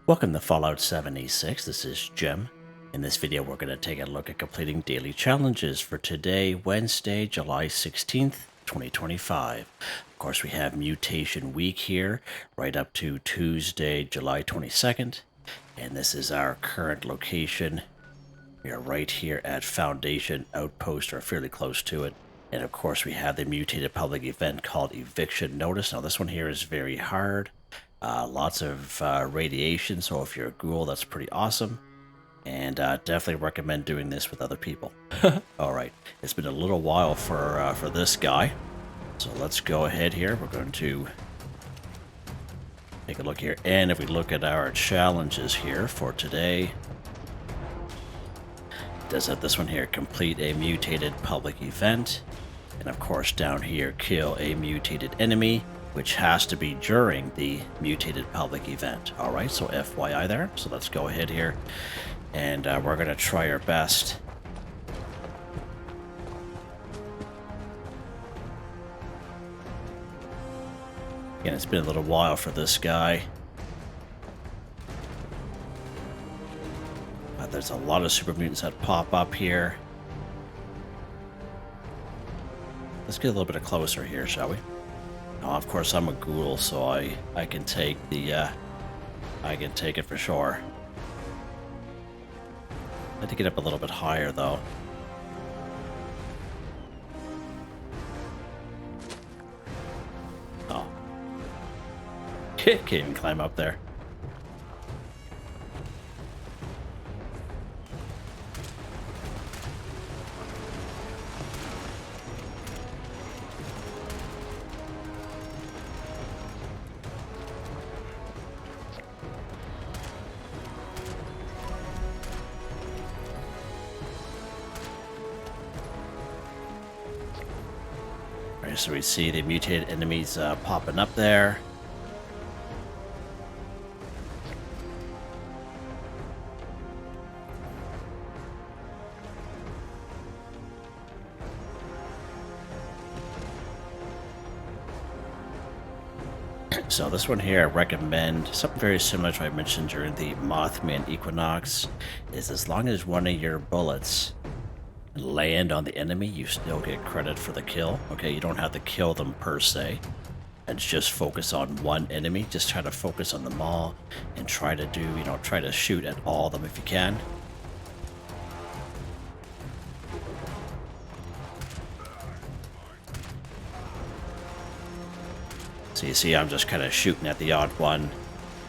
Welcome to Fallout 76. This is Jim. In this video, we're going to take a look at completing daily challenges for today, Wednesday, July 16th, 2025. Of course, we have Mutation Week here, right up to Tuesday, July 22nd. And this is our current location. We are right here at Foundation Outpost, or fairly close to it. And of course, we have the mutated public event called Eviction Notice. Now, this one here is very hard. Lots of radiation, so if you're a ghoul, that's pretty awesome. And definitely recommend doing this with other people. Alright, it's been a little while for this guy. So let's go ahead here. We're going to take a look here. And if we look at our challenges here for today, it does have this one here, complete a mutated public event. And of course down here, kill a mutated enemy, which has to be during the mutated public event. Alright, so FYI there. So let's go ahead here, and we're going to try our best. Again, it's been a little while for this guy. But there's a lot of super mutants that pop up here. Let's get a little bit closer here, shall we? Oh, of course, I'm a ghoul, so I can take the, I can take it for sure. I had to get up a little bit higher, though. Oh. Can't even climb up there. So we see the mutated enemies popping up there. So this one here, I recommend something very similar to what I mentioned during the Mothman Equinox, is as long as one of your bullets land on the enemy, you still get credit for the kill. Okay, you don't have to kill them per se, and just focus on one enemy. Just try to focus on them all and try to do, try to shoot at all of them if you can. So you see, I'm just kind of shooting at the odd one,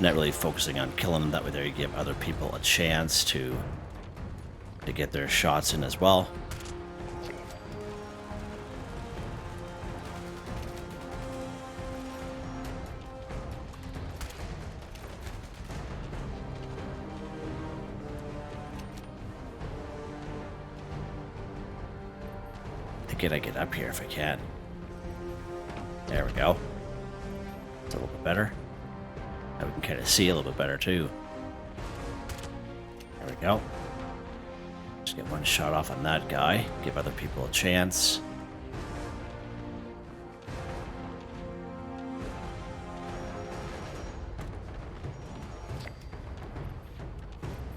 not really focusing on killing them. That way there you give other people a chance to get their shots in as well. I get up here if I can. There we go. It's a little bit better. Now we can kind of see a little bit better too. There we go. Just get one shot off on that guy. Give other people a chance.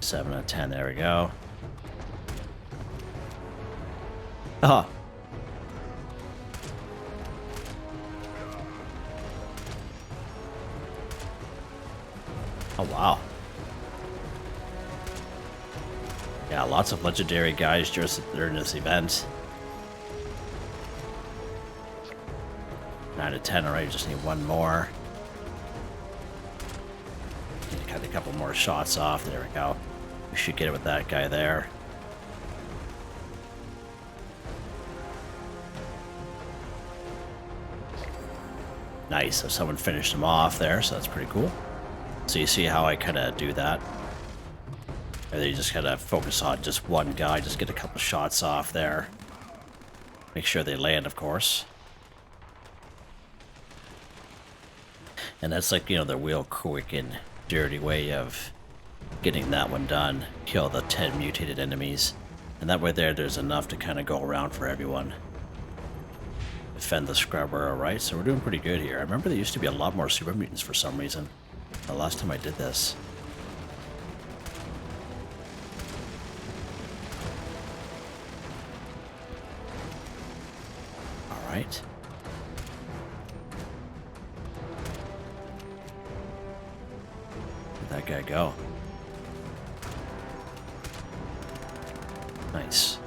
Seven out of 10. There we go. Oh. Oh, wow. Yeah, lots of legendary guys just during this event. 9 to 10 already, just need one more. Need to cut a couple more shots off. There we go. We should get it with that guy there. Nice, so someone finished him off there, so that's pretty cool. So you see how I kind of do that? And then you just kind of focus on just one guy, just get a couple shots off there. Make sure they land, of course. And that's like, the real quick and dirty way of getting that one done. Kill the 10 mutated enemies. And that way there's enough to kind of go around for everyone. Defend the scrubber, alright, so we're doing pretty good here. I remember there used to be a lot more super mutants for some reason. The last time I did this. Alright. Where'd that guy go? Nice.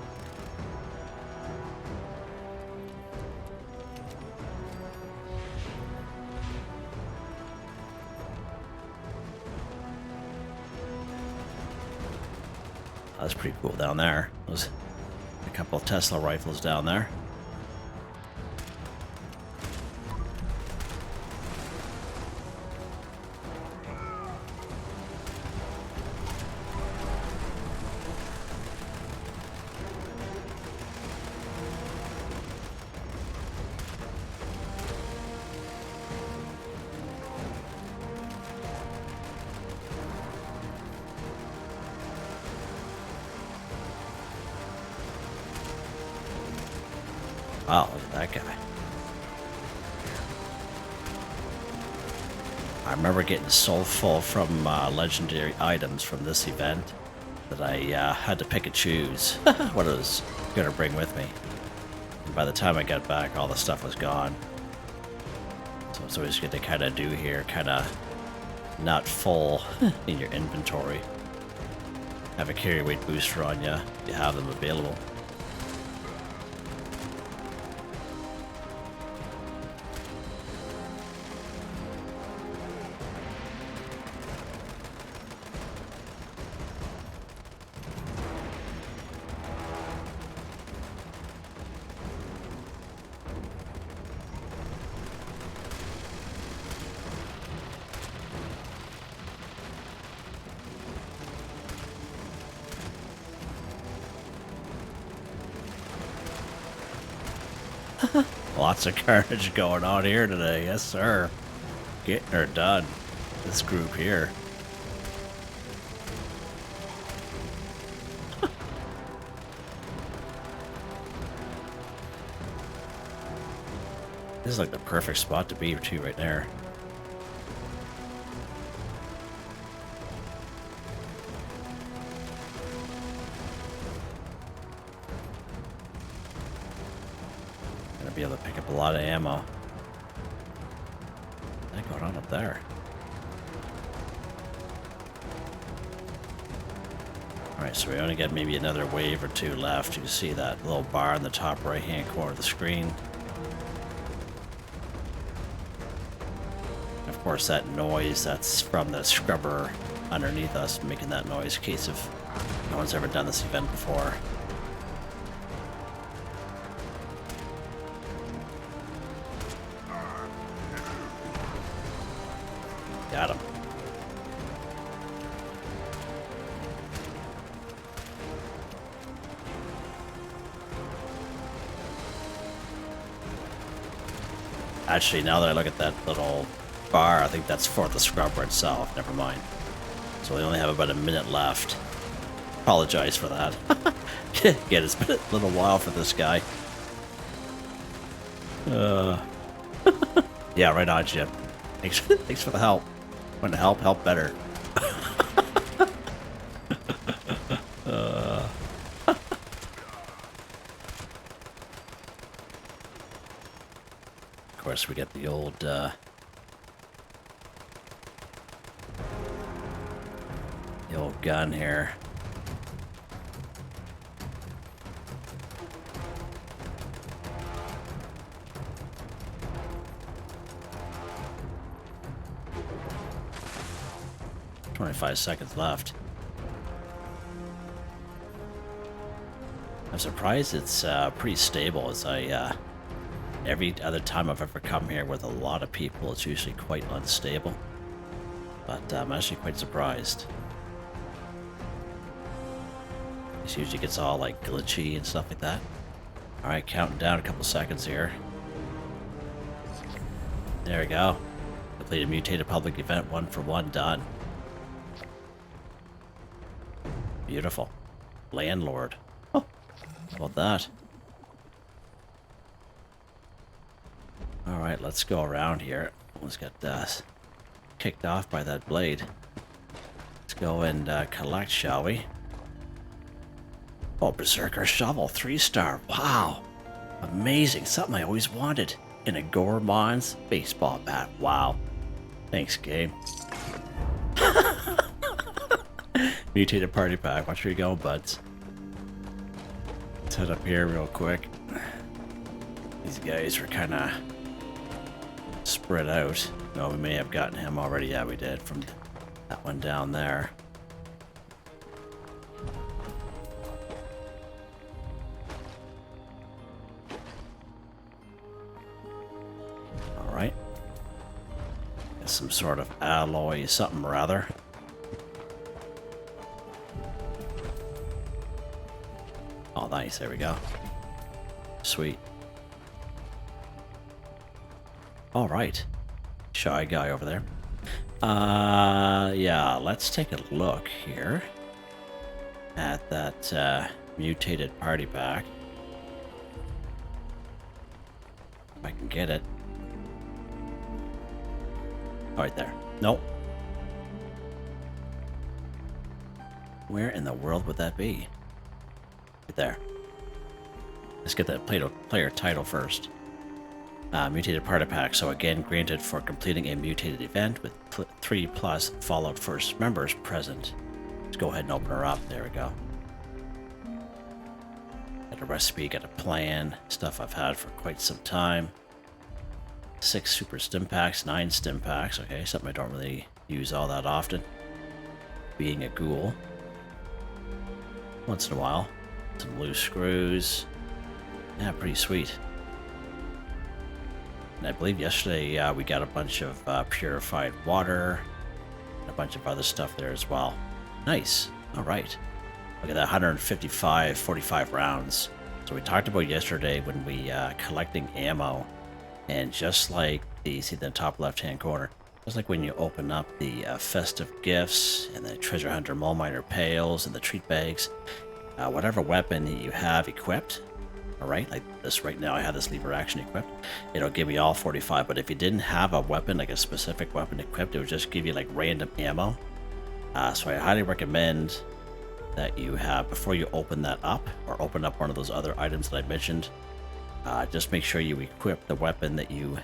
That's pretty cool down there. There's a couple of Tesla rifles down there. Wow, look at that guy. I remember getting so full from legendary items from this event that I had to pick and choose what I was going to bring with me. And by the time I got back, all the stuff was gone. So it's always good to kind of do here, kind of not full in your inventory. Have a carry weight booster on you. You have them available. Lots of carnage going on here today, yes sir. Getting her done. This group here. This is like the perfect spot to be too right there. Be able to pick up a lot of ammo. What's going on up there? Alright, so we only got maybe another wave or two left. You can see that little bar in the top right hand corner of the screen. Of course, that noise, that's from the scrubber underneath us making that noise in case if no one's ever done this event before. Got him. Actually, now that I look at that little bar, I think that's for the scrubber itself. Never mind. So we only have about a minute left. Apologize for that. Again, it's been a little while for this guy. Yeah, right on, Jim. Thanks for the help. Want to help? Help better. Of course, we get the old gun here. "25 seconds left. I'm surprised it's pretty stable, as every other time I've ever come here with a lot of people, it's usually quite unstable. But I'm actually quite surprised. This usually gets all like glitchy and stuff like that. Alright, counting down a couple seconds here. There we go. Completed Mutated public event 1 for 1 done. Beautiful. Landlord. Oh, how about that? Alright, let's go around here. Let's get kicked off by that blade. Let's go and collect, shall we? Oh, Berserker Shovel, 3-star. Wow. Amazing, something I always wanted. In a Gourmand's baseball bat. Wow. Thanks, game. Mutated party pack. Watch where you go, buds. Let's head up here real quick. These guys were kind of spread out. No, we may have gotten him already. Yeah, we did from that one down there. All right. Got some sort of alloy, something rather. Oh, nice. There we go. Sweet. All right. Shy guy over there. Yeah, let's take a look here at that mutated party pack. If I can get it. Right there. Nope. Where in the world would that be? Right there. Let's get that player title first. Mutated party pack. So again, granted for completing a mutated event with 3+ Fallout First members present. Let's go ahead and open her up. There we go. Got a recipe, got a plan, stuff I've had for quite some time. 6 super stim packs, 9 stim packs. Okay, something I don't really use all that often. Being a ghoul. Once in a while. Some loose screws. Yeah, pretty sweet. And I believe yesterday we got a bunch of purified water. And a bunch of other stuff there as well. Nice. Alright. Look at that, 155, 45 rounds. So we talked about yesterday when we collecting ammo. And just like the, see the top left-hand corner, just like when you open up the festive gifts and the treasure hunter mole miner pails and the treat bags, whatever weapon that you have equipped, all right, like this right now, I have this lever action equipped, it'll give me all 45. But if you didn't have a weapon, like a specific weapon equipped, it would just give you like random ammo. So I highly recommend that you have, before you open that up or open up one of those other items that I mentioned, just make sure you equip the weapon that you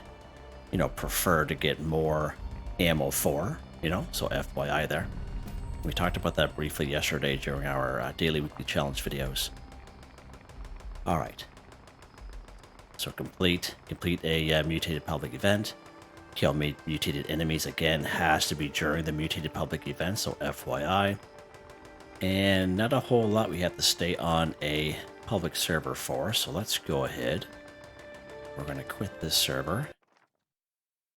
prefer to get more ammo for, so FYI there. We talked about that briefly yesterday during our daily weekly challenge videos. All right. So complete a mutated public event. Kill mutated enemies again has to be during the mutated public event, so FYI. And not a whole lot we have to stay on a public server for, so let's go ahead. We're going to quit this server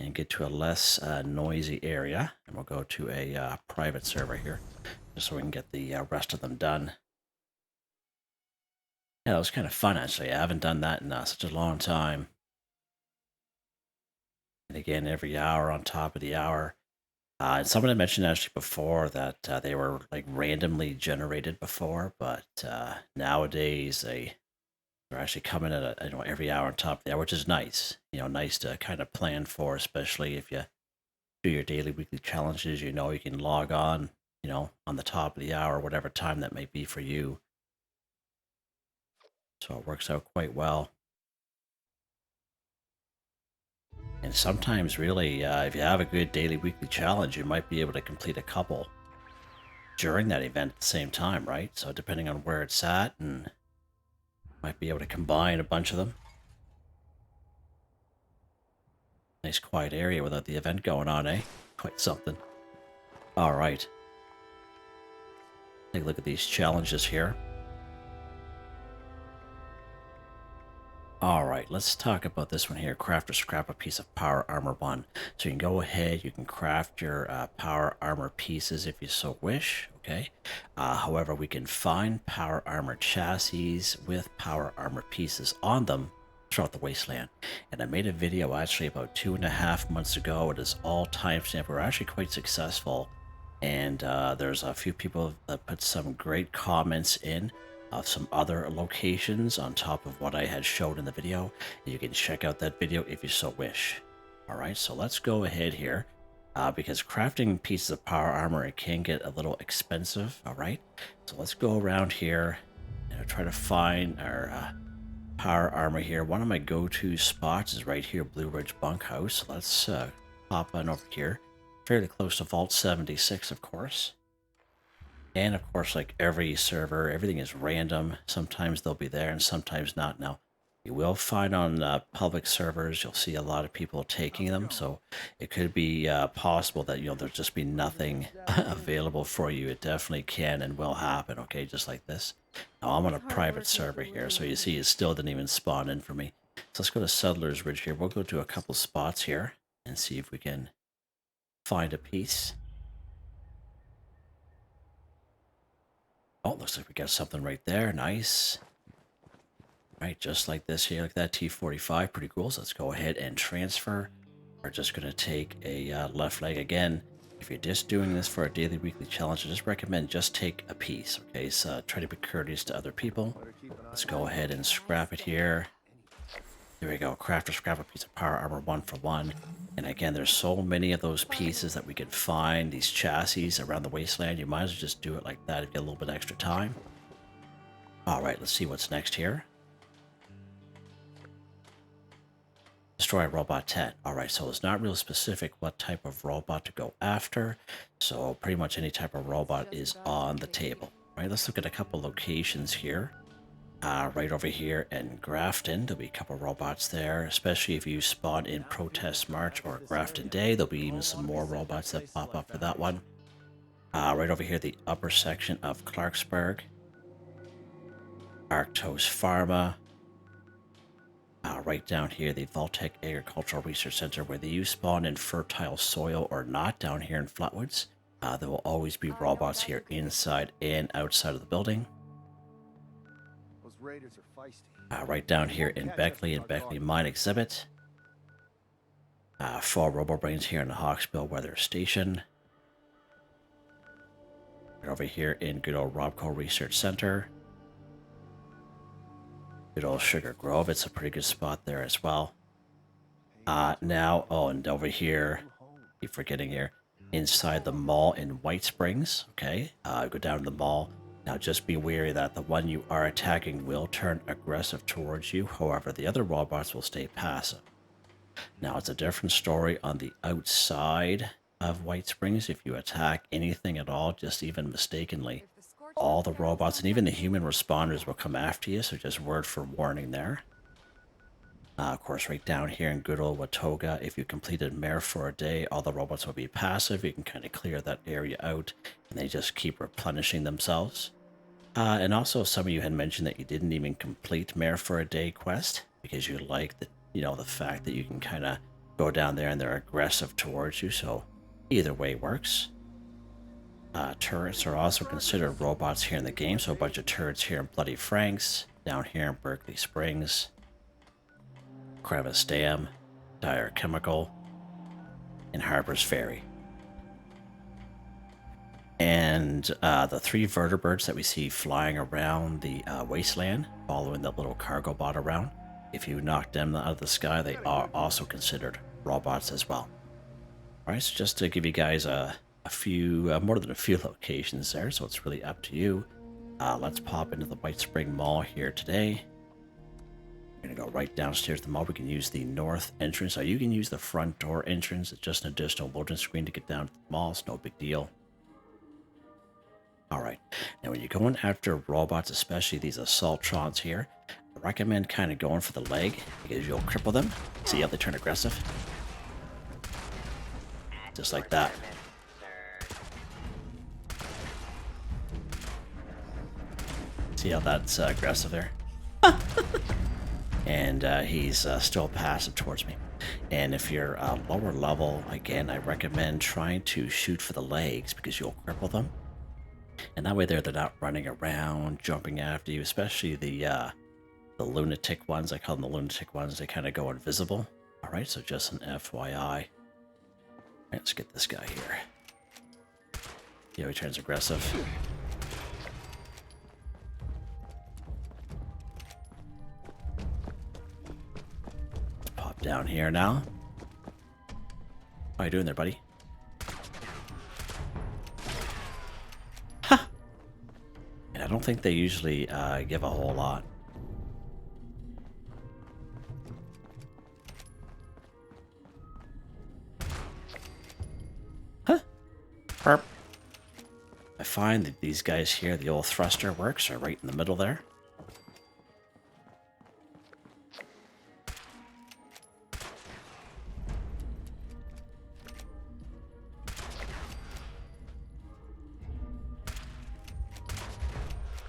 and get to a less noisy area, and we'll go to a private server here just so we can get the rest of them done. Yeah, it was kind of fun actually. I haven't done that in such a long time. And again, every hour on top of the hour. And someone had mentioned actually before that they were like randomly generated before, but nowadays they're actually coming at every hour on top of the hour, which is nice. Nice to kind of plan for, especially if you do your daily, weekly challenges. You can log on, on the top of the hour, whatever time that may be for you. So it works out quite well. And sometimes, really, if you have a good daily, weekly challenge, you might be able to complete a couple during that event at the same time, right? So depending on where it's at, and might be able to combine a bunch of them. Nice quiet area without the event going on, eh? Quite something. All right. Take a look at these challenges here. Alright, let's talk about this one here. Craft or scrap a piece of power armor 1. So you can go ahead, you can craft your power armor pieces if you so wish, okay? However, we can find power armor chassis with power armor pieces on them throughout the wasteland. And I made a video actually about 2.5 months ago. It is all timestamped. We're actually quite successful. And there's a few people that put some great comments in of some other locations on top of what I had showed in the video. You can check out that video if you so wish. Alright, so let's go ahead here. Because crafting pieces of power armor, it can get a little expensive. Alright, so let's go around here and try to find our power armor here. One of my go-to spots is right here, Blue Ridge Bunkhouse. Let's pop on over here. Fairly close to Vault 76, of course. And of course, like every server, everything is random. Sometimes they'll be there and sometimes not. Now, you will find on public servers, you'll see a lot of people taking them. So it could be possible that, there'll just be nothing available for you. It definitely can and will happen, okay, just like this. Now, I'm on a private server here, so you see it still didn't even spawn in for me. So let's go to Settlers Ridge here. We'll go to a couple spots here and see if we can find a piece. Oh, looks like we got something right there. Nice. Right, just like this here, like that T45. Pretty cool. So let's go ahead and transfer. We're just going to take a left leg again. If you're just doing this for a daily, weekly challenge, I just recommend just take a piece. Okay, so try to be courteous to other people. Let's go ahead and scrap it here. There we go. Craft or scrap a piece of power armor 1 for 1. And again, there's so many of those pieces that we could find, these chassis around the wasteland. You might as well just do it like that if you get a little bit extra time. All right, let's see what's next here. Destroy robot 10. All right, so it's not real specific what type of robot to go after. So pretty much any type of robot is on the table. All right, let's look at a couple locations here. Right over here in Grafton, there'll be a couple robots there, especially if you spawn in Protest March or Grafton Day. There'll be even some more robots that pop up for that one. Right over here, the upper section of Clarksburg. Arctos Pharma. Right down here, the Voltec Agricultural Research Center, whether you spawn in fertile soil or not down here in Flatwoods. There will always be robots here inside and outside of the building. Raiders are feisty. Right down here in Beckley and Beckley Mine Exhibit. 4 RoboBrains here in the Hawksbill Weather Station. Right over here in good old Robco Research Center. Good old Sugar Grove. It's a pretty good spot there as well. And over here, keep forgetting here, inside the mall in White Springs. Okay, go down to the mall. Now just be wary that the one you are attacking will turn aggressive towards you. However, the other robots will stay passive. Now it's a different story on the outside of White Springs. If you attack anything at all, just even mistakenly, all the robots and even the human responders will come after you. So just word for warning there. Of course, right down here in good old Watoga, if you completed Mare for a day, all the robots will be passive. You can kind of clear that area out and they just keep replenishing themselves. And also, some of you had mentioned that you didn't even complete Mare for a Day quest because you like the fact that you can kind of go down there and they're aggressive towards you. So either way works. Turrets are also considered robots here in the game. So a bunch of turrets here in Bloody Franks, down here in Berkeley Springs, Crevice Dam, Dire Chemical, and Harper's Ferry. And the 3 vertebrates that we see flying around the wasteland, following that little cargo bot around, if you knock them out of the sky, they are also considered robots as well. All right, so just to give you guys a few, more than a few locations there, so it's really up to you. Let's pop into the White Spring Mall here today. We're gonna go right downstairs the mall. We can use the north entrance, or you can use the front door entrance. It's just an additional loading screen to get down to the mall. It's no big deal. All right, now when you're going after robots, especially these Assaultrons here, I recommend kind of going for the leg because you'll cripple them. See how they turn aggressive? Just like that. See how that's aggressive there? And he's still passive towards me. And if you're lower level, again, I recommend trying to shoot for the legs because you'll cripple them. And that way they're not running around, jumping after you, especially the lunatic ones. I call them the lunatic ones. They kind of go invisible. All right, so just an FYI. All right, let's get this guy here. Yeah, he turns aggressive. Let's pop down here now. How you doing there, buddy? I don't think they usually give a whole lot. I find that these guys here, the old thruster works, are right in the middle there.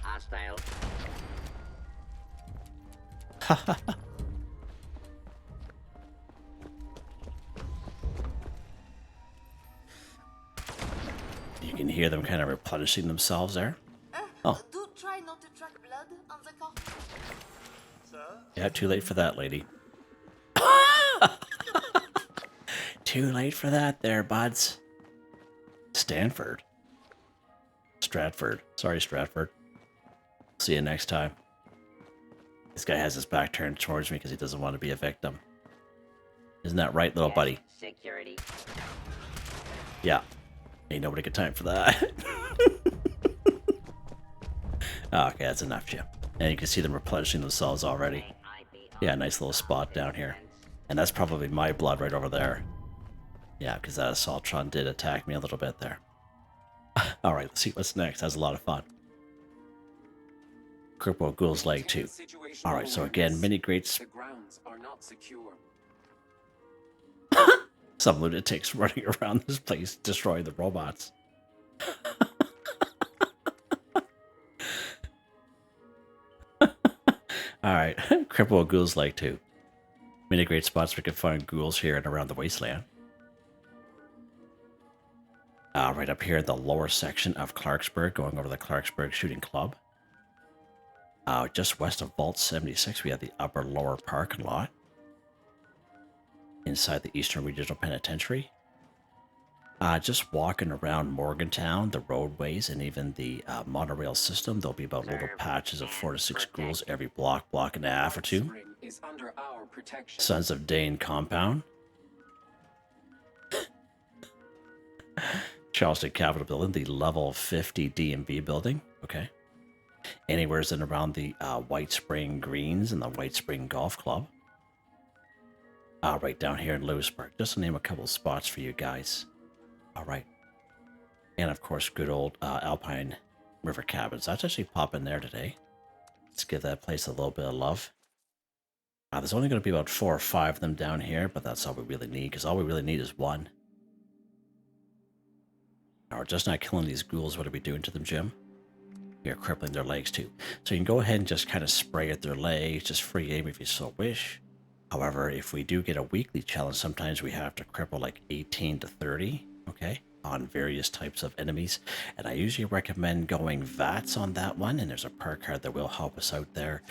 Hostile. You can hear them kind of replenishing themselves there. Oh. Do try not to track blood on the car. Sir? Yeah, too late for that, lady. Too late for that there, buds. Stanford. Stratford. Sorry, Stratford. See you next time. This guy has his back turned towards me because he doesn't want to be a victim. Isn't that right, little buddy? Security. Yeah. Ain't nobody got time for that. Oh, okay, that's enough, Jim. And you can see them replenishing themselves already. Yeah, nice little spot down here. And that's probably my blood right over there. Yeah, because that Assaultron did attack me a little bit there. Alright, let's see what's next. That's a lot of fun. Cripple Ghoul's leg 2. Alright, so again, mini greats. The grounds are not secure. Some lunatics running around this place destroying the robots. Alright, Cripple Ghoul's leg 2. Many great spots we can find ghouls here and around the wasteland. Right up here in the lower section of Clarksburg, going over the Clarksburg Shooting Club. Just west of Vault 76, we have the upper lower parking lot. Inside the Eastern Regional Penitentiary. Just walking around Morgantown, the roadways, and even the monorail system, there'll be about little patches of 4 to 6 ghouls every block and a half or two. Is under our protection. Sons of Dane compound. Charleston Capitol building, the level 50 D&B building. Okay. Anywhere's in around the White Spring Greens and the White Spring Golf Club. Right down here in Lewisburg. Just to name a couple of spots for you guys. All right. And of course, good old Alpine River Cabins. That's actually popping there today. Let's give that place a little bit of love. There's only going to be about 4 or 5 of them down here, but that's all we really need, because all we really need is 1. Now, we're just not killing these ghouls. What are we doing to them, Jim? We are crippling their legs too. So you can go ahead and just kind of spray at their legs, just free aim if you so wish. However, if we do get a weekly challenge, sometimes we have to cripple like 18 to 30, okay, on various types of enemies. And I usually recommend going VATS on that one, and there's a perk card that will help us out there.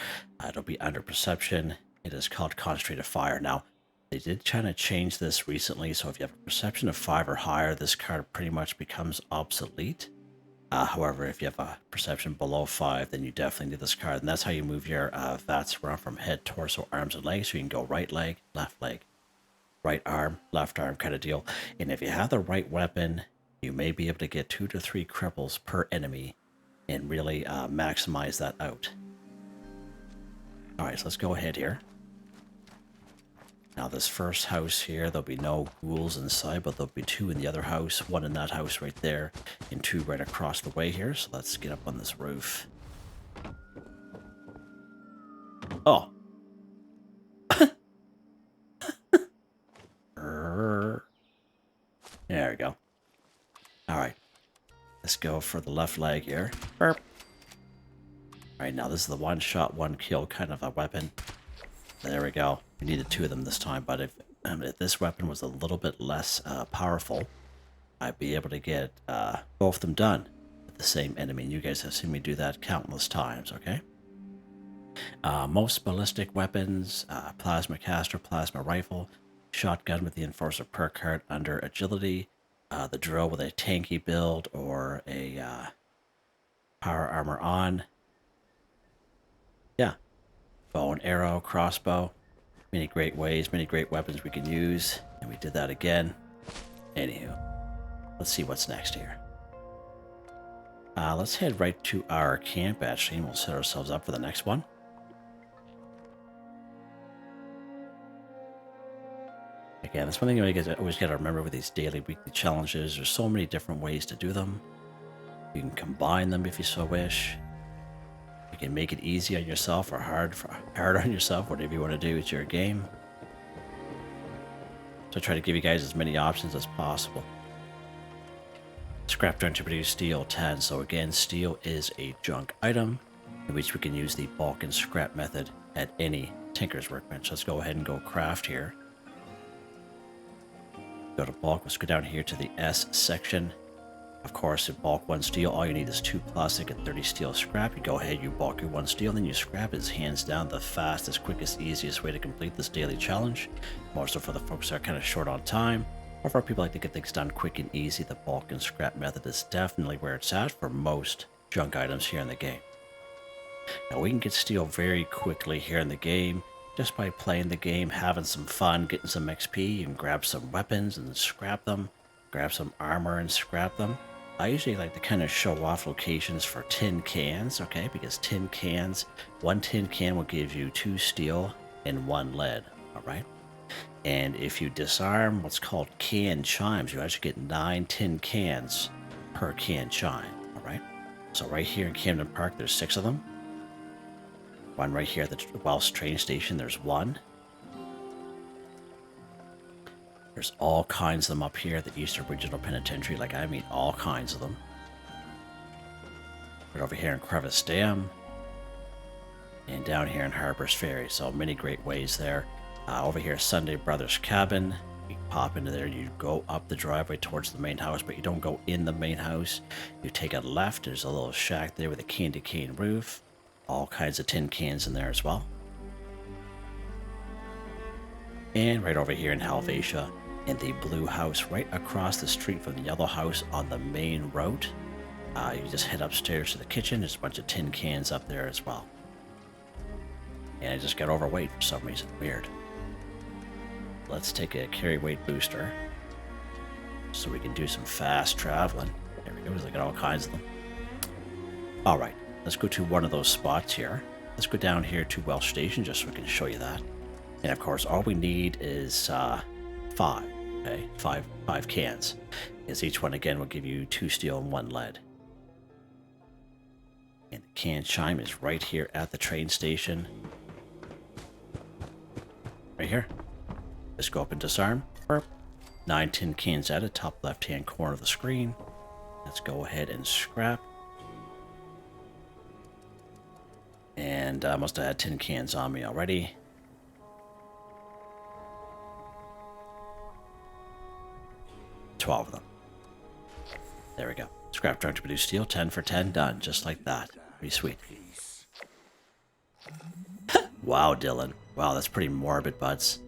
It'll be under perception. It is called Concentrated Fire. Now, they did kind of change this recently, so if you have a perception of 5 or higher, this card pretty much becomes obsolete. However, if you have a perception below 5, then you definitely need this card. And that's how you move your VATS around from head, torso, arms, and legs. So you can go right leg, right arm, left arm kind of deal. And if you have the right weapon, you may be able to get 2 to 3 cripples per enemy and really maximize that out. Alright, so let's go ahead here. Now this first house here, there'll be no ghouls inside, but there'll be 2 in the other house, 1 in that house right there, and 2 right across the way here. So let's get up on this roof. Oh. There we go. Alright. Let's go for the left leg here. Burp. Alright, now this is the one shot, one kill kind of a weapon. There we go. We needed 2 of them this time, but if this weapon was a little bit less powerful, I'd be able to get both of them done with the same enemy. And you guys have seen me do that countless times, okay? Most ballistic weapons, plasma caster, plasma rifle, shotgun with the Enforcer perk card under agility, the drill with a tanky build or a power armor on. Yeah. Bow and arrow, crossbow. Many great ways, many great weapons we can use. And we did that again. Anywho, let's see what's next here. Let's head right to our camp, actually, and we'll set ourselves up for the next one. Again, that's one thing you always got to remember with these daily, weekly challenges. There's so many different ways to do them. You can combine them if you so wish. You can make it easy on yourself or hard on yourself, whatever you want to do. It's your game. So I try to give you guys as many options as possible. Scrap junk to produce steel 10. So again, steel is a junk item in which we can use the bulk and scrap method at any tinker's workbench. Let's go ahead and go craft here. Go to bulk. Let's go down here to the S section. Of course, in bulk 1 steel, all you need is 2 plastic and 30 steel scrap. You go ahead, you bulk your 1 steel, then you scrap. Is hands down the fastest, quickest, easiest way to complete this daily challenge. More so for the folks that are kind of short on time, or for people like to get things done quick and easy. The bulk and scrap method is definitely where it's at for most junk items here in the game. Now we can get steel very quickly here in the game just by playing the game, having some fun, getting some XP. You can grab some weapons and scrap them, grab some armor and scrap them. I usually like to kind of show off locations for tin cans, okay? Because tin cans, 1 tin can will give you 2 steel and 1 lead, all right? And if you disarm what's called can chimes, you actually get 9 tin cans per can chime, all right? So right here in Camden Park, there's 6 of them. One right here at the Welsh train station, there's 1. There's all kinds of them up here at the Eastern Regional Penitentiary. Like, I mean, all kinds of them. Right over here in Crevice Dam. And down here in Harper's Ferry. So many great ways there. Over here, Sunday Brothers Cabin. You pop into there. You go up the driveway towards the main house, but you don't go in the main house. You take a left. There's a little shack there with a candy cane roof. All kinds of tin cans in there as well. And right over here in Helvetia, in the blue house right across the street from the yellow house on the main road. You just head upstairs to the kitchen. There's a bunch of tin cans up there as well. And I just got overweight for some reason. Weird. Let's take a carry weight booster so we can do some fast traveling. There we go. Look at all kinds of them. All right. Let's go to one of those spots here. Let's go down here to Welsh Station just so we can show you that. And of course, all we need is 5. Okay, 5 cans. Because each one again will give you 2 steel and 1 lead. And the can chime is right here at the train station. Right here. Just go up and disarm. 9 tin cans at the top left hand corner of the screen. Let's go ahead and scrap. And I must have had 10 cans on me already. $12 of them. There we go. Scrap junk to produce steel, 10 for 10, done. Just like that. Pretty sweet. Wow, Dylan. Wow, that's pretty morbid, buds.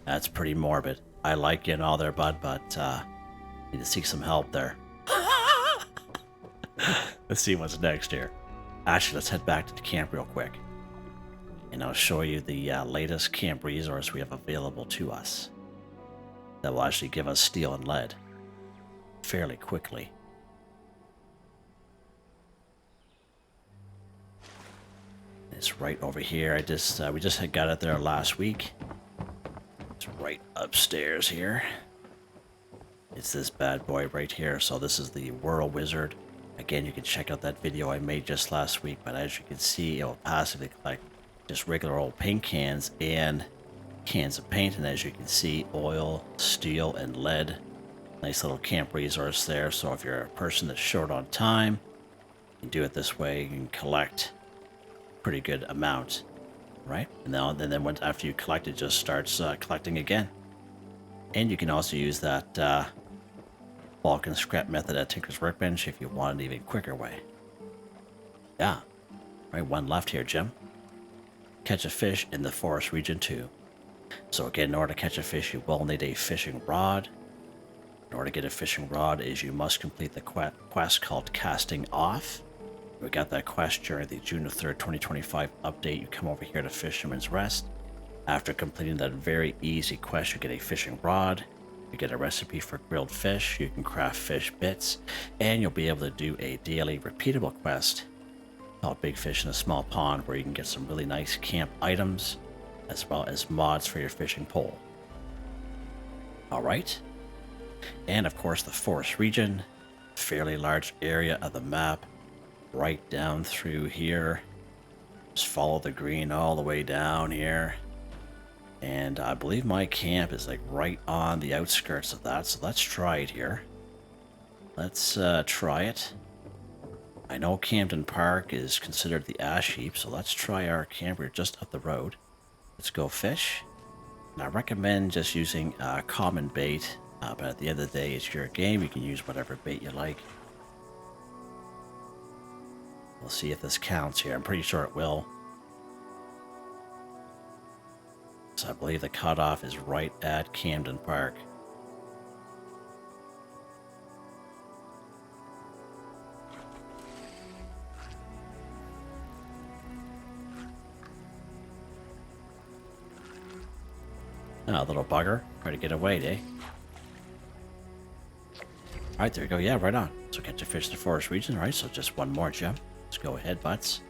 That's pretty morbid. I like you and all there, bud, but need to seek some help there. Let's see what's next here. Actually, let's head back to the camp real quick. And I'll show you the latest camp resource we have available to us. That will actually give us steel and lead fairly quickly. It's right over here. We just had got it there last week. It's right upstairs here. It's this bad boy right here. So this is the Whirl Wizard. Again, you can check out that video I made just last week. But as you can see, it will passively collect just regular old paint cans and cans of paint. And as you can see, oil, steel, and lead. Nice little camp resource there. So if you're a person that's short on time, you can do it this way. You can collect a pretty good amount, right? And then once after you collect, it just starts collecting again. And you can also use that bulk and scrap method at Tinker's Workbench if you want an even quicker way. Yeah. Right, one left here, Jim. Catch a fish in the forest region 2. So again, in order to catch a fish, you will need a fishing rod. In order to get a fishing rod is you must complete the quest called Casting Off. We got that quest during the June 3rd, 2025 update. You come over here to Fisherman's Rest. After completing that very easy quest, you get a fishing rod. You get a recipe for grilled fish. You can craft fish bits. And you'll be able to do a daily repeatable quest called Big Fish in a Small Pond, where you can get some really nice camp items as well as mods for your fishing pole. Alright. And of course the forest region. fairly large area of the map, right down through here. Just follow the green all the way down here. And I believe my camp is like right on the outskirts of that, so let's try it here. Let's try it. I know Camden Park is considered the ash heap, so let's try our camp. We're just up the road. Let's go fish. And I recommend just using common bait, but at the end of the day, it's your game. You can use whatever bait you like. We'll see if this counts here. I'm pretty sure it will. So I believe the cutoff is right at Camden Park. Oh, little bugger. Try to get away, eh? Alright, there you go. Yeah, right on. So catch a fish in the forest region. Alright, so just one more gem. Let's go ahead, butts.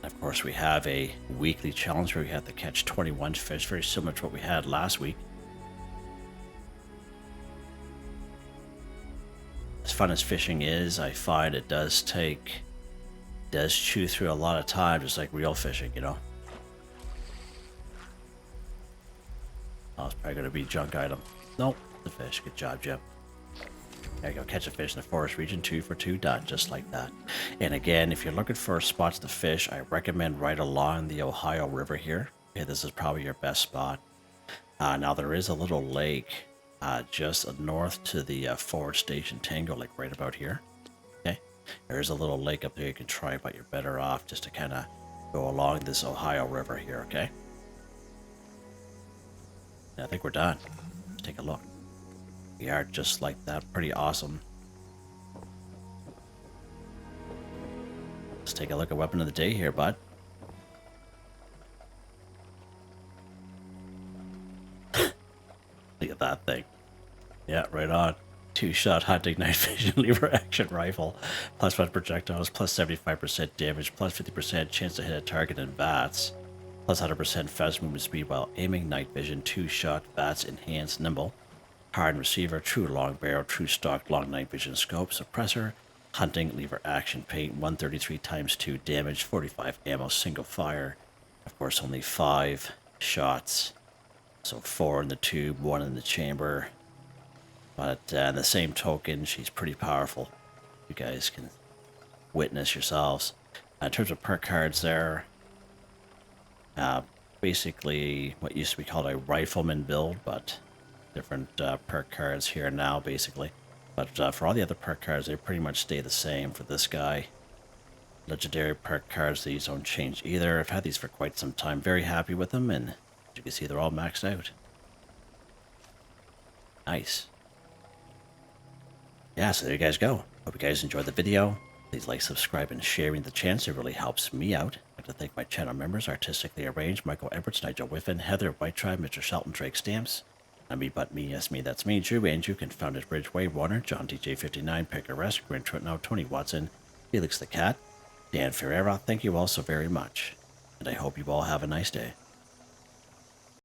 Of course, we have a weekly challenge where we have to catch 21 fish, very similar to what we had last week. As fun as fishing is, I find it does chew through a lot of time, just like real fishing, you know. Oh, it's probably going to be a junk item. Nope, the fish. Good job, Jim. There you go, catch a fish in the forest region, 2 for 2, done, just like that. And again, if you're looking for spots to fish, I recommend right along the Ohio River here. Okay, this is probably your best spot. Now there is a little lake just north to the Forward Station Tango, like right about here. Okay, there's a little lake up there you can try, but you're better off just to kind of go along this Ohio River here, okay? And I think we're done. Let's take a look. We are just like that. Pretty awesome. Let's take a look at weapon of the day here, bud. Look at that thing. Yeah, right on. 2-shot hunting night vision lever action rifle. Plus 1 projectiles, plus 75% damage, plus 50% chance to hit a target in VATS. Plus 100% fast movement speed while aiming, night vision, 2-shot, VATS, enhanced, nimble. Hard receiver, true long barrel, true stock, long night vision scope, suppressor, hunting, lever action, paint, 133 times 2 damage, 45 ammo, single fire. Of course, only 5 shots. So 4 in the tube, 1 in the chamber. But in the same token, she's pretty powerful. You guys can witness yourselves. In terms of perk cards there, basically what used to be called a rifleman build, but different perk cards here now, basically. But for all the other perk cards, they pretty much stay the same. For this guy, legendary perk cards, these don't change either. I've had these for quite some time. Very happy with them, and as you can see, they're all maxed out. Nice. Yeah, so there you guys go. Hope you guys enjoyed the video. Please like, subscribe, and sharing the channel. It really helps me out. I'd like to thank my channel members, Artistically Arranged, Michael Edwards, Nigel Wiffen, Heather, Whitetribe, Mr. Shelton, Drake Stamps, NotMeButMeYesMeThatsMe, Drew, Andrew, Confoundedbridge, Waywarner, John DJ59, Picquerist, Gwen Trutnau, Tony Watson, FelixTheKat, Dan Ferreira. Thank you all so very much, and I hope you all have a nice day.